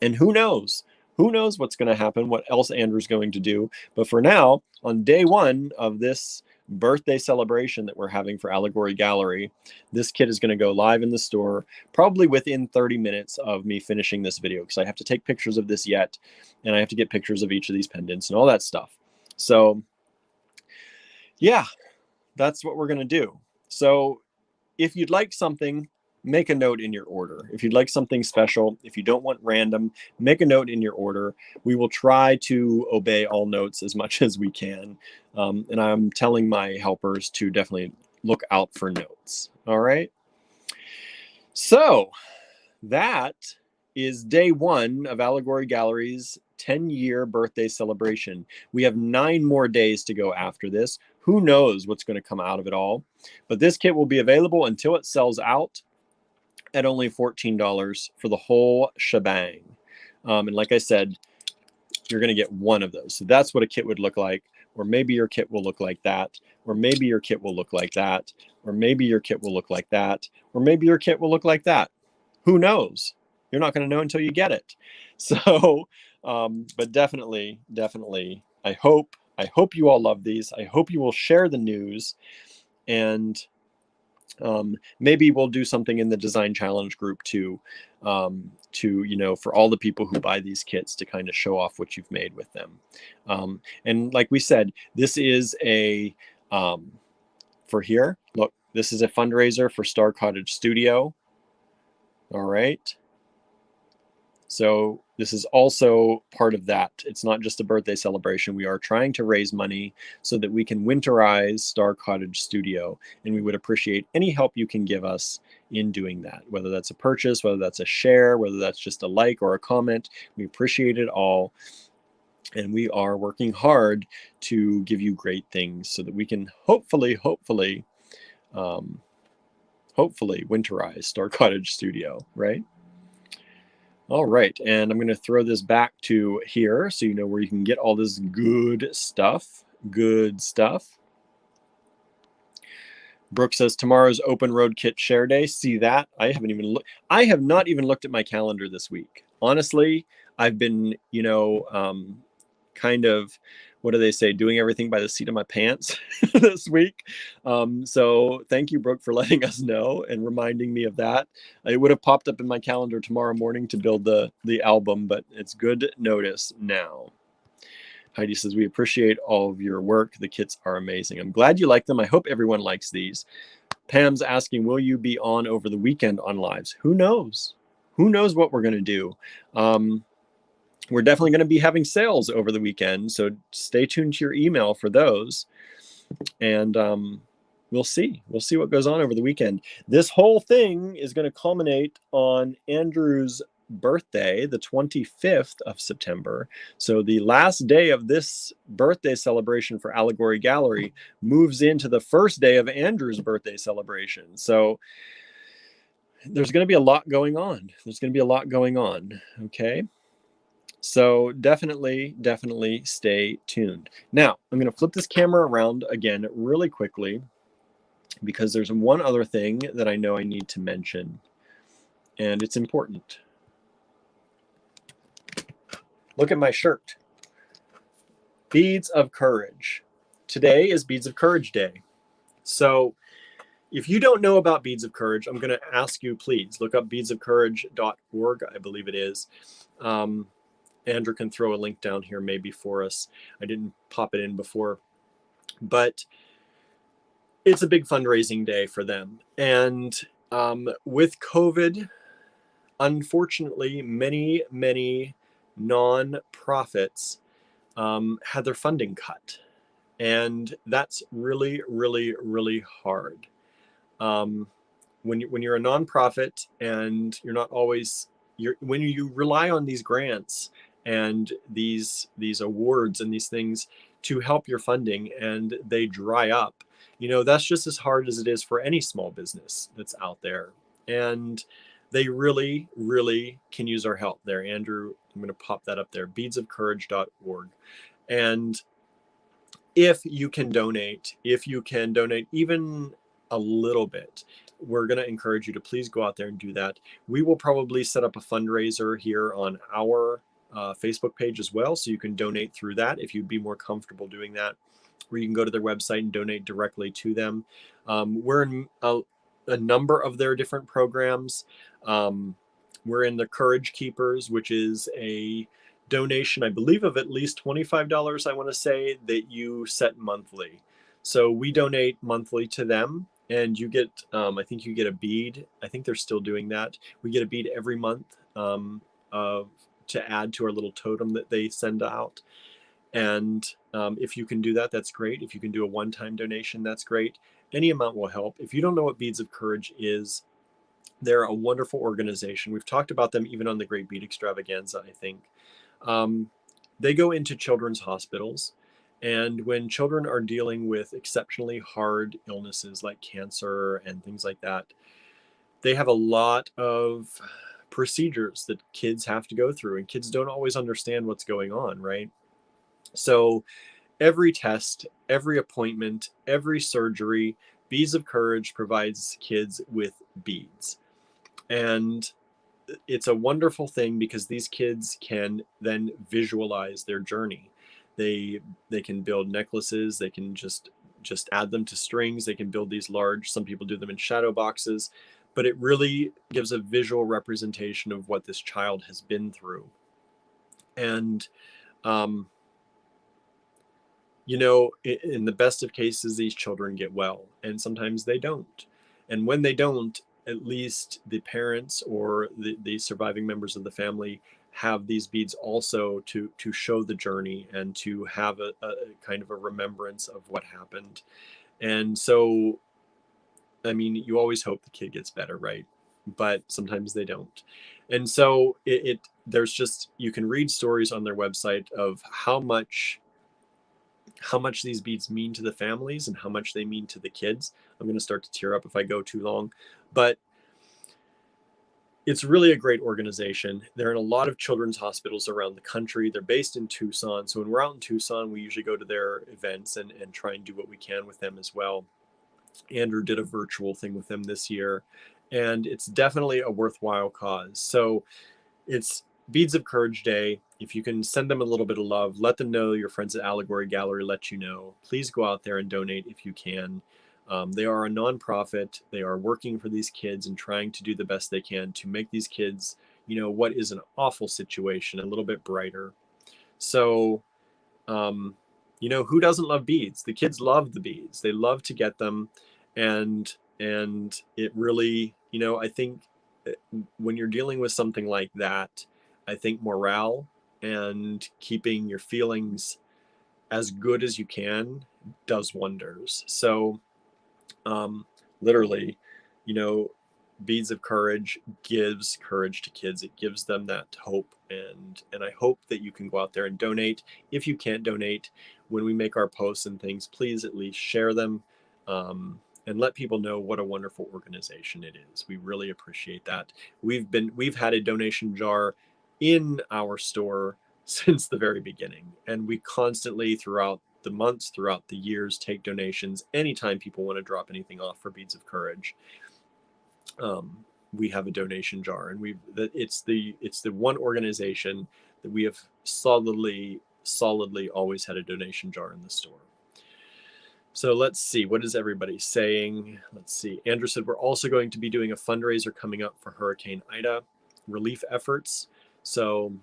And who knows? Who knows what's going to happen, what else Andrew's going to do. But for now, on day 1 of this birthday celebration that we're having for Allegory Gallery, this kit is going to go live in the store probably within 30 minutes of me finishing this video, because I have to take pictures of this yet, and I have to get pictures of each of these pendants and all that stuff. So yeah, that's what we're going to do. So if you'd like something, make a note in your order. If you'd like something special, if you don't want random, make a note in your order. We will try to obey all notes as much as we can. And I'm telling my helpers to definitely look out for notes. All right. So that is day 1 of Allegory Gallery's 10-year birthday celebration. We have 9 more days to go after this. Who knows what's going to come out of it all? But this kit will be available until it sells out at only $14 for the whole shebang. And like I said, you're going to get 1 of those. So that's what a kit would look like. Or maybe your kit will look like that. Or maybe your kit will look like that. Or maybe your kit will look like that. Or maybe your kit will look like that. Who knows? You're not going to know until you get it. So, but definitely, I hope you all love these. I hope you will share the news, and maybe we'll do something in the design challenge group too, for all the people who buy these kits, to kind of show off what you've made with them. And like we said, this is a, for here, look, this is a fundraiser for Star Cottage Studio. All right. So this is also part of that. It's not just a birthday celebration. We are trying to raise money so that we can winterize Star Cottage Studio, and we would appreciate any help you can give us in doing that, whether that's a purchase, whether that's a share, whether that's just a like or a comment. We appreciate it all. And we are working hard to give you great things so that we can hopefully winterize Star Cottage Studio, right? All right, and I'm going to throw this back to here so you know where you can get all this good stuff. Brooke says tomorrow's open road kit share day. See that? I have not even looked at my calendar this week. Honestly, I've been, kind of, what do they say, doing everything by the seat of my pants this week. So thank you, Brooke, for letting us know and reminding me of that. It would have popped up in my calendar tomorrow morning to build the album, but it's good notice now. Heidi says, we appreciate all of your work. The kits are amazing. I'm glad you like them. I hope everyone likes these. Pam's asking, will you be on over the weekend on lives? Who knows? Who knows what we're going to do? We're definitely going to be having sales over the weekend, so stay tuned to your email for those. And we'll see. We'll see what goes on over the weekend. This whole thing is going to culminate on Andrew's birthday, the 25th of September. So the last day of this birthday celebration for Allegory Gallery moves into the first day of Andrew's birthday celebration. So there's going to be a lot going on. Okay. So definitely stay tuned. Now, I'm going to flip this camera around again really quickly, because there's one other thing that I know I need to mention, and it's important. Look at my shirt. Beads of Courage. Today is Beads of Courage Day. So if you don't know about Beads of Courage, I'm going to ask you, please look up beadsofcourage.org, I believe it is. Andrew can throw a link down here maybe for us. I didn't pop it in before but it's a big fundraising day for them. And with COVID, unfortunately, many non-profits had their funding cut. And that's really hard. When you're a nonprofit and you're not always, when you rely on these grants and these awards and these things to help your funding and they dry up, that's just as hard as it is for any small business that's out there. And they really can use our help there. Andrew, I'm going to pop that up there, beadsofcourage.org. And if you can donate even a little bit, we're going to encourage you to please go out there and do that. We will probably set up a fundraiser here on our Facebook page as well, so you can donate through that if you'd be more comfortable doing that, where you can go to their website and donate directly to them. We're in a number of their different programs. We're in the Courage Keepers, which is a donation, I believe, of at least $25, I want to say, that you set monthly. So we donate monthly to them, and you get, I think you get a bead. I think they're still doing that. We get a bead every month to add to our little totem that they send out. And if you can do that, that's great. If you can do a one-time donation, that's great. Any amount will help. If you don't know what Beads of Courage is, they're a wonderful organization. We've talked about them even on the Great Bead Extravaganza, I think. They go into children's hospitals, and when children are dealing with exceptionally hard illnesses like cancer and things like that, they have a lot of procedures that kids have to go through, and kids don't always understand what's going on, right? So every test, every appointment, every surgery, Beads of Courage provides kids with beads. And it's a wonderful thing because these kids can then visualize their journey. They can build necklaces. They can just add them to strings. They can build these large, some people do them in shadow boxes, but it really gives a visual representation of what this child has been through. And, in the best of cases, these children get well, and sometimes they don't. And when they don't, at least the parents or the surviving members of the family have these beads also to show the journey and to have a kind of a remembrance of what happened. And so, I mean, you always hope the kid gets better, right? But sometimes they don't. And so there's just, you can read stories on their website of how much these beads mean to the families and how much they mean to the kids. I'm going to start to tear up if I go too long, but it's really a great organization. They're in a lot of children's hospitals around the country. They're based in Tucson. So when we're out in Tucson, we usually go to their events and try and do what we can with them as well. Andrew did a virtual thing with them this year, and it's definitely a worthwhile cause. So it's Beads of Courage Day. If you can send them a little bit of love, let them know your friends at Allegory Gallery let you know. Please go out there and donate if you can. They are a nonprofit. They are working for these kids and trying to do the best they can to make these kids, what is an awful situation, a little bit brighter. So, who doesn't love beads? The kids love the beads. They love to get them. And it really, I think when you're dealing with something like that, I think morale and keeping your feelings as good as you can does wonders. So literally, Beads of Courage gives courage to kids. It gives them that hope. And I hope that you can go out there and donate. If you can't donate, when we make our posts and things, please at least share them and let people know what a wonderful organization it is. We really appreciate that. We've had a donation jar in our store since the very beginning, and we constantly throughout the months, throughout the years, take donations anytime people want to drop anything off for Beads of Courage. We have a donation jar, and it's the one organization that we have solidly always had a donation jar in the store. So let's see, what is everybody saying? Let's see. Andrew said we're also going to be doing a fundraiser coming up for Hurricane Ida relief efforts. So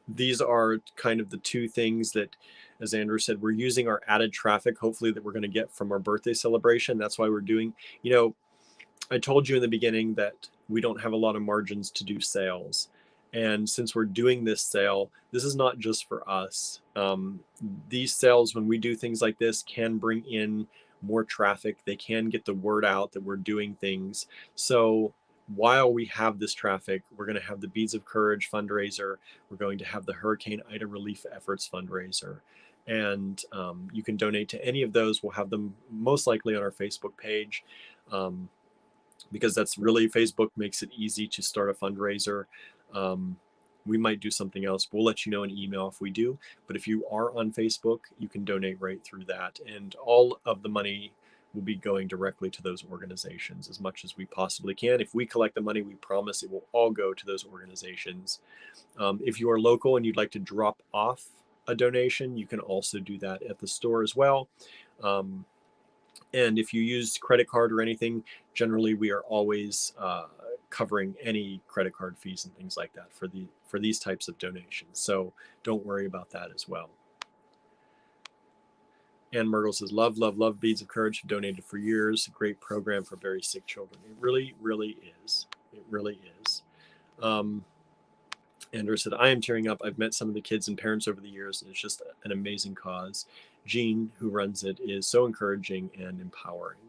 these are kind of the two things that as Andrew said, we're using our added traffic, hopefully, that we're going to get from our birthday celebration. That's why we're doing, you know, I told you in the beginning that we don't have a lot of margins to do sales. And since we're doing this sale, this is not just for us. These sales, when we do things like this, can bring in more traffic. They can get the word out that we're doing things. So while we have this traffic, we're going to have the Beads of Courage fundraiser. We're going to have the Hurricane Ida Relief Efforts fundraiser. And you can donate to any of those. We'll have them most likely on our Facebook page. Because that's really, Facebook makes it easy to start a fundraiser. We might do something else. We'll let you know in email if we do. But if you are on Facebook, you can donate right through that. And all of the money will be going directly to those organizations as much as we possibly can. If we collect the money, we promise it will all go to those organizations. If you are local and you'd like to drop off a donation, you can also do that at the store as well. And if you use credit card or anything, generally we are always covering any credit card fees and things like that for these types of donations. So don't worry about that as well. Ann Myrtle says, love, love, love Beads of Courage. Have donated for years. A great program for very sick children. It really, really is. It really is. Andrew said, I am tearing up. I've met some of the kids and parents over the years, and it's just an amazing cause. Jean, who runs it, is so encouraging and empowering.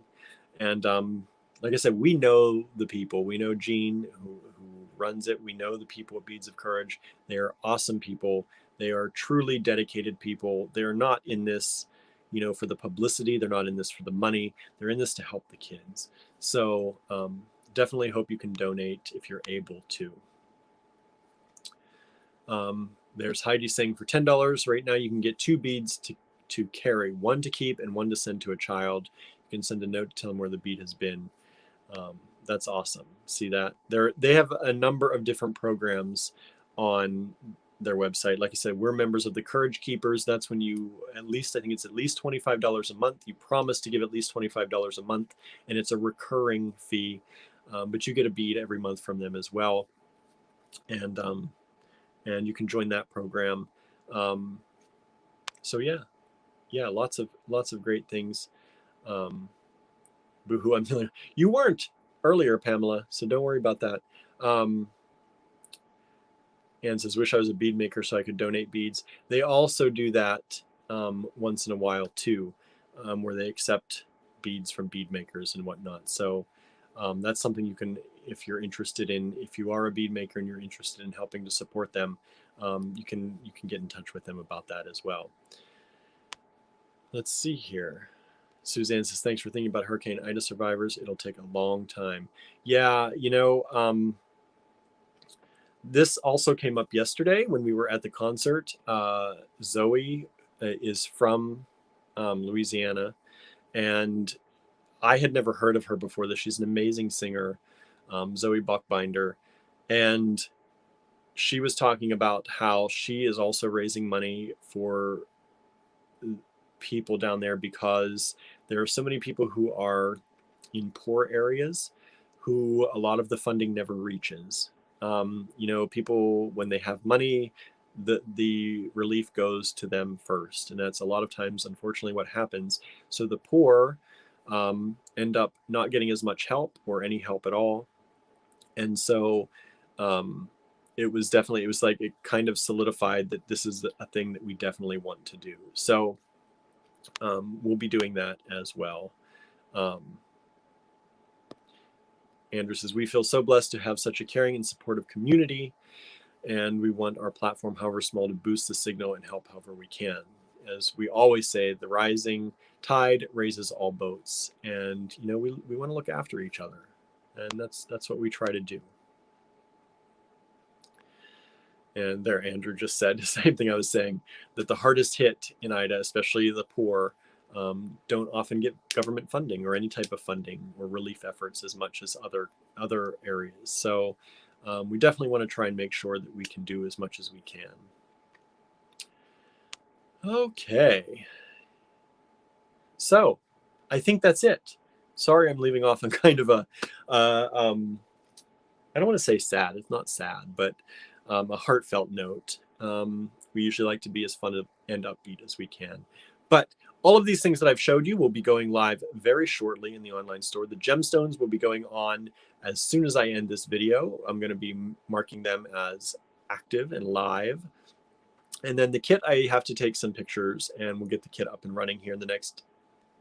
And like I said, we know the people. We know Jean, who runs it. We know the people at Beads of Courage. They are awesome people. They are truly dedicated people. They're not in this, you know, for the publicity. They're not in this for the money. They're in this to help the kids. So definitely hope you can donate if you're able to. There's Heidi saying for $10 right now, you can get 2 beads to carry, 1 to keep and 1 to send to a child. You can send a note to tell them where the bead has been. That's awesome. See that? They have a number of different programs on their website. Like I said, we're members of the Courage Keepers. That's when you I think it's at least $25 a month. You promise to give at least $25 a month, and it's a recurring fee. But you get a bead every month from them as well. And you can join that program. So yeah, lots of great things. Boohoo, I'm feeling you weren't earlier, Pamela, so don't worry about that. Anne says, wish I was a bead maker so I could donate beads. They also do that once in a while too, where they accept beads from bead makers and whatnot. So that's something you can, if you're interested in, if you are a bead maker and you're interested in helping to support them, you can get in touch with them about that as well. Let's see here. Suzanne says, thanks for thinking about Hurricane Ida survivors. It'll take a long time. Yeah, you know, this also came up yesterday when we were at the concert. Zoe is from Louisiana, and I had never heard of her before this. She's an amazing singer, Zoe Buckbinder, and she was talking about how she is also raising money for people down there because there are so many people who are in poor areas who a lot of the funding never reaches. You know, people, when they have money, the relief goes to them first. And that's a lot of times, unfortunately, what happens. So the poor end up not getting as much help or any help at all. And so it was like it kind of solidified that this is a thing that we definitely want to do. So we'll be doing that as well. Andrew says, we feel so blessed to have such a caring and supportive community, and we want our platform, however small, to boost the signal and help however we can. As we always say, the rising tide raises all boats, and you know, we want to look after each other, and that's what we try to do. And there, Andrew just said the same thing I was saying, that the hardest hit in Ida, especially the poor, don't often get government funding or any type of funding or relief efforts as much as other areas. So we definitely want to try and make sure that we can do as much as we can. Okay. So I think that's it. Sorry, I'm leaving off on kind of a, I don't want to say sad. It's not sad, but a heartfelt note. We usually like to be as fun and upbeat as we can. But all of these things that I've showed you will be going live very shortly in the online store. The gemstones will be going on as soon as I end this video. I'm going to be marking them as active and live. And then the kit, I have to take some pictures, and we'll get the kit up and running here in the next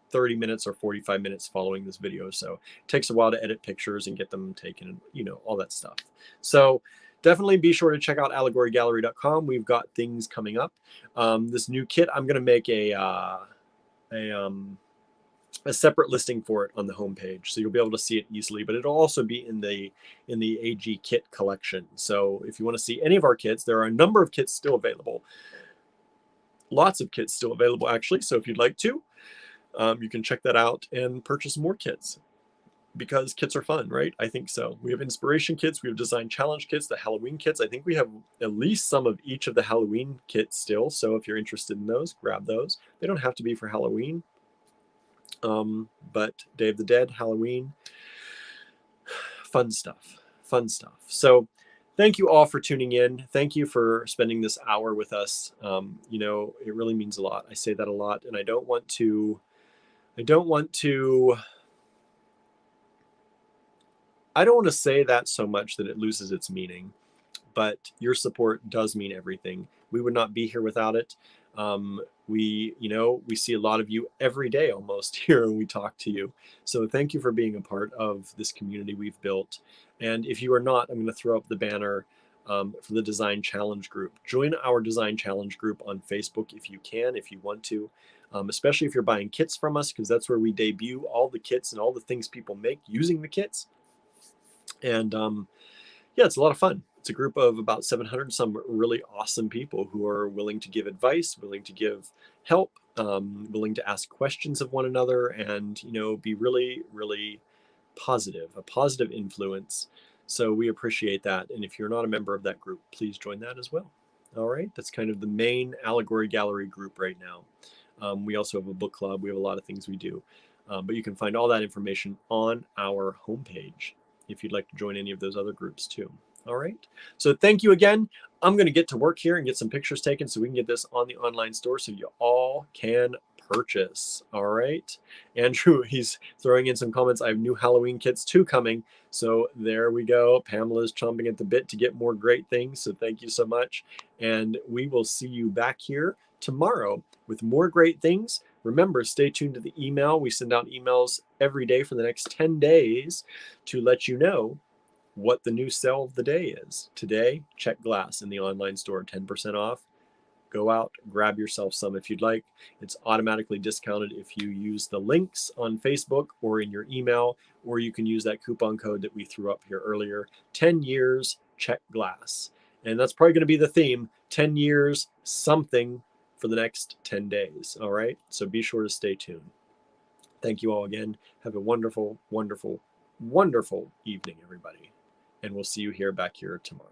30 minutes or 45 minutes following this video. So it takes a while to edit pictures and get them taken, and you know, all that stuff. So definitely be sure to check out allegorygallery.com. We've got things coming up. This new kit, I'm going to make a separate listing for it on the homepage, so you'll be able to see it easily. But it'll also be in the AG kit collection. So if you want to see any of our kits, there are a number of kits still available. Lots of kits still available, actually. So if you'd like to, you can check that out and purchase more kits, because kits are fun, right? I think so. We have inspiration kits, we have design challenge kits, the Halloween kits. I think we have at least some of each of the Halloween kits still. So if you're interested in those, grab those. They don't have to be for Halloween. But Day of the Dead, Halloween, fun stuff, fun stuff. So thank you all for tuning in. Thank you for spending this hour with us. You know, it really means a lot. I say that a lot, and I don't want to say that so much that it loses its meaning, but your support does mean everything. We would not be here without it. We see a lot of you every day almost here, and we talk to you. So thank you for being a part of this community we've built. And if you are not, I'm going to throw up the banner for the Design Challenge group. Join our Design Challenge group on Facebook if you can, if you want to. Especially if you're buying kits from us, because that's where we debut all the kits and all the things people make using the kits. And yeah, it's a lot of fun. It's a group of about 700 some really awesome people who are willing to give advice, willing to give help, willing to ask questions of one another, and you know, be really, really positive, a positive influence. So we appreciate that. And if you're not a member of that group, please join that as well. All right, that's kind of the main Allegory Gallery group right now. We also have a book club. We have a lot of things we do. But you can find all that information on our homepage if you'd like to join any of those other groups too. All right. So thank you again. I'm going to get to work here and get some pictures taken so we can get this on the online store so you all can purchase. All right. Andrew, he's throwing in some comments. I have new Halloween kits too coming. So there we go. Pamela's chomping at the bit to get more great things. So thank you so much. And we will see you back here tomorrow with more great things. Remember, stay tuned to the email. We send out emails every day for the next 10 days to let you know what the new sale of the day is. Today, check glass in the online store, 10% off. Go out, grab yourself some if you'd like. It's automatically discounted if you use the links on Facebook or in your email, or you can use that coupon code that we threw up here earlier, 10 years, check glass. And that's probably going to be the theme, 10 years, something for the next 10 days. All right. So be sure to stay tuned. Thank you all again. Have a wonderful, wonderful, wonderful evening, everybody. And we'll see you back here tomorrow.